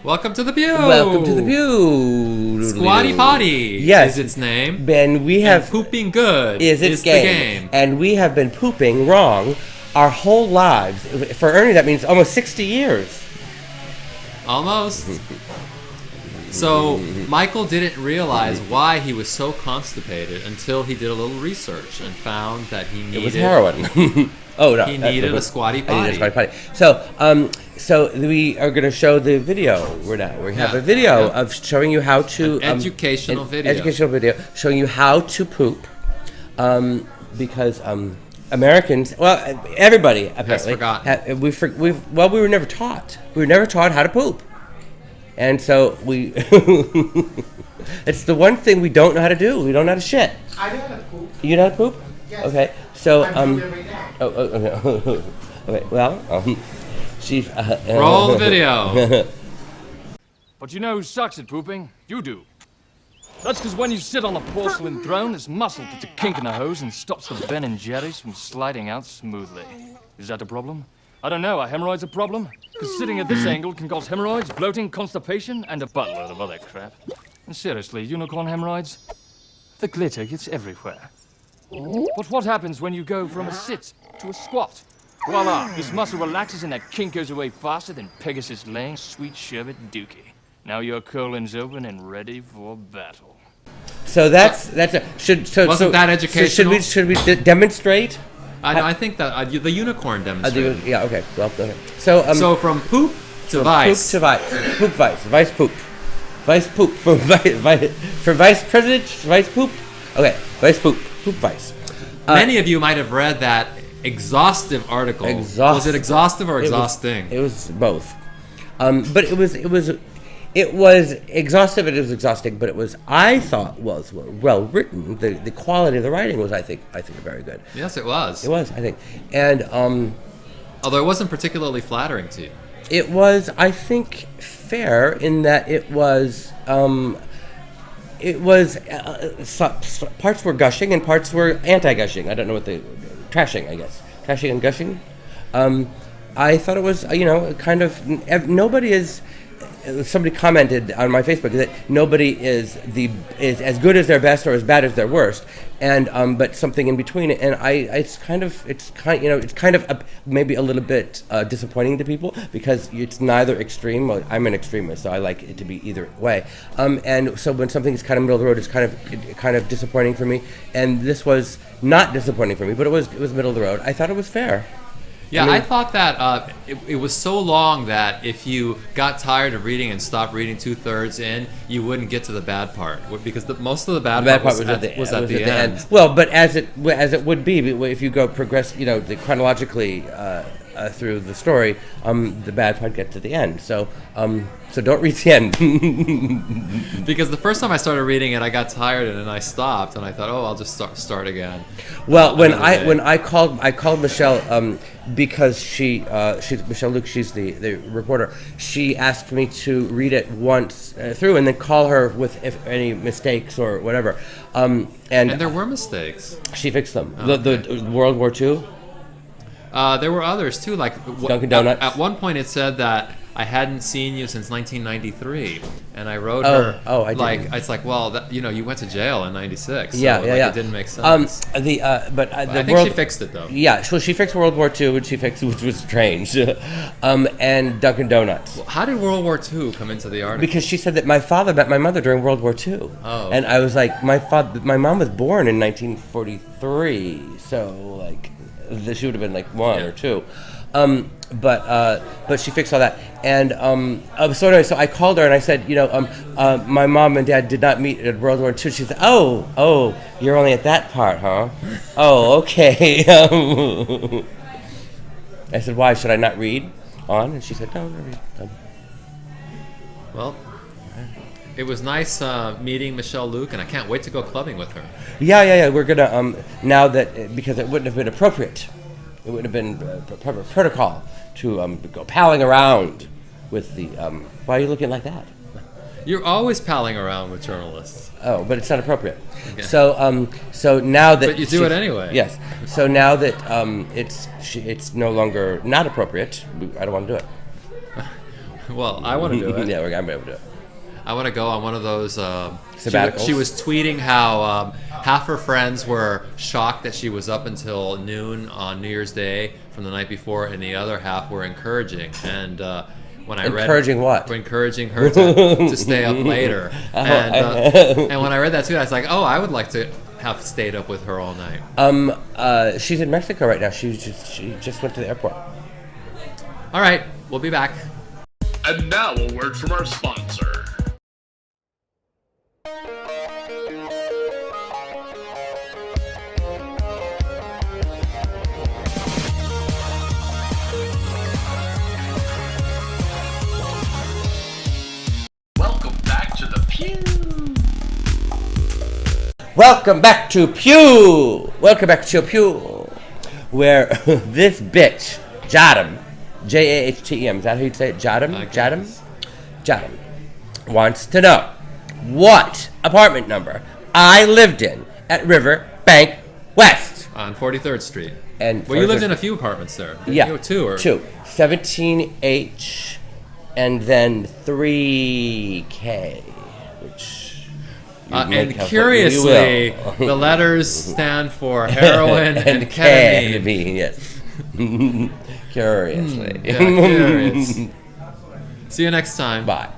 Welcome to the Peew. Welcome to the Peew. Squatty Potty. Yes, is its name. Ben, we have and pooping good. Is its game. The game. And we have been pooping wrong our whole lives. For Ernie, that means almost 60 years. Almost. So Michael didn't realize why he was so constipated until he did a little research and found that he needed. It was heroin. Oh no! He needed a Squatty Potty. I needed a Squatty Potty. So we are going to show the video. We have a video of showing you how to educational video. Educational video showing you how to poop, because Americans, well, everybody apparently has forgotten. We were never taught. We were never taught how to poop, and so we. It's the one thing we don't know how to do. We don't know how to shit. I know how to poop. You know how to poop? Yes. Okay. So I'm doing it right now. Okay. Well, she's roll the video. But you know who sucks at pooping? You do. That's because when you sit on the porcelain throne, this muscle puts a kink in the hose and stops the Ben and Jerry's from sliding out smoothly. Is that a problem? I don't know. Are hemorrhoids a problem? Because sitting at this angle can cause hemorrhoids, bloating, constipation, and a buttload of other crap. And seriously, unicorn hemorrhoids? The glitter gets everywhere. But what happens when you go from a sit to a squat? Voila! This muscle relaxes and that kink goes away faster than Pegasus laying sweet sherbet dookie. Now your colon's open and ready for battle. So that's a wasn't that educational? Should we demonstrate? I think that the unicorn demonstrated. Yeah. Okay. Well, okay. So from poop to vice. Poop to vice. Poop vice. Vice poop. Vice poop. For vice president. Vice poop. Okay. Vice poop. Poop vice. Many of you might have read that exhaustive article. Was it exhaustive or exhausting? It was both. But it was exhaustive and it was exhausting. But I thought was well written. The quality of the writing was I think very good. Yes, it was. It was, I think, and although it wasn't particularly flattering to you. It was, I think, fair in that it was. Parts were gushing and parts were anti-gushing. I don't know what trashing, I guess. Trashing and gushing. I thought it was, kind of, nobody is, somebody commented on my Facebook that nobody is as good as their best or as bad as their worst, and but something in between. And it's kind of maybe a little bit disappointing to people because it's neither extreme. Well, I'm an extremist, so I like it to be either way. And so when something is kind of middle of the road, it's kind of disappointing for me. And this was not disappointing for me, but it was middle of the road. I thought it was fair. Yeah, I thought that it was so long that if you got tired of reading and stopped reading 2/3 in, you wouldn't get to the bad part because most of the bad part was at the end. Well, but as it would be if you progress, chronologically through the story, the bad part gets to the end. So don't read the end. Because the first time I started reading it, I got tired and then I stopped and I thought, I'll just start again. Well, when I called Michelle because she's Michelle Luke, she's the reporter. She asked me to read it once through and then call her with if any mistakes or whatever. And there were mistakes. She fixed them. Oh, the World War II. There were others too, like Dunkin' Donuts. At one point, it said that I hadn't seen you since 1993, and I wrote her. I didn't. It's like, well, you went to jail in '96. So Yeah. It didn't make sense. I think she fixed it though. Yeah, so she fixed World War II, which was strange, and Dunkin' Donuts. How did World War II come into the article? Because she said that my father met my mother during World War II. Oh. And I was like, my mom was born in 1943, so like. She would have been like one or two, but she fixed all that. And so anyway, so I called her and I said, my mom and dad did not meet at World War II. She said, oh, you're only at that part, huh? Oh, okay. I said, why should I not read on? And she said, no, read. Well. It was nice meeting Michelle Luke, and I can't wait to go clubbing with her. Yeah. We're gonna now that because it wouldn't have been appropriate, it wouldn't have been proper protocol to go palling around with the. Why are you looking like that? You're always palling around with journalists. Oh, but it's not appropriate. Okay. So now that. But you do it anyway. Yes. So now that it's no longer not appropriate, I don't want to do it. Well, I want to do it. Yeah, I'm able to do it. I want to go on one of those. Sabbaticals? She was tweeting how half her friends were shocked that she was up until noon on New Year's Day from the night before, and the other half were encouraging. And when I encouraging what? Encouraging her to stay up later. And when I read that too, I was like, oh, I would like to have stayed up with her all night. She's in Mexico right now. She just went to the airport. All right, we'll be back. And now a word from our sponsor. Welcome back to the Peeew. Welcome back to Peeew. Welcome back to Peeew, where this bitch, Jadam, Jahtem, is that how you'd say it? Jadam, wants to know what apartment number I lived in at River Bank West On 43rd Street. And well, you lived in a few apartments there. Yeah, you? Two. 17H, and then 3K, which. And curiously, the letters stand for heroin and ketamine. Yes. Curiously. Yeah, curious. See you next time. Bye.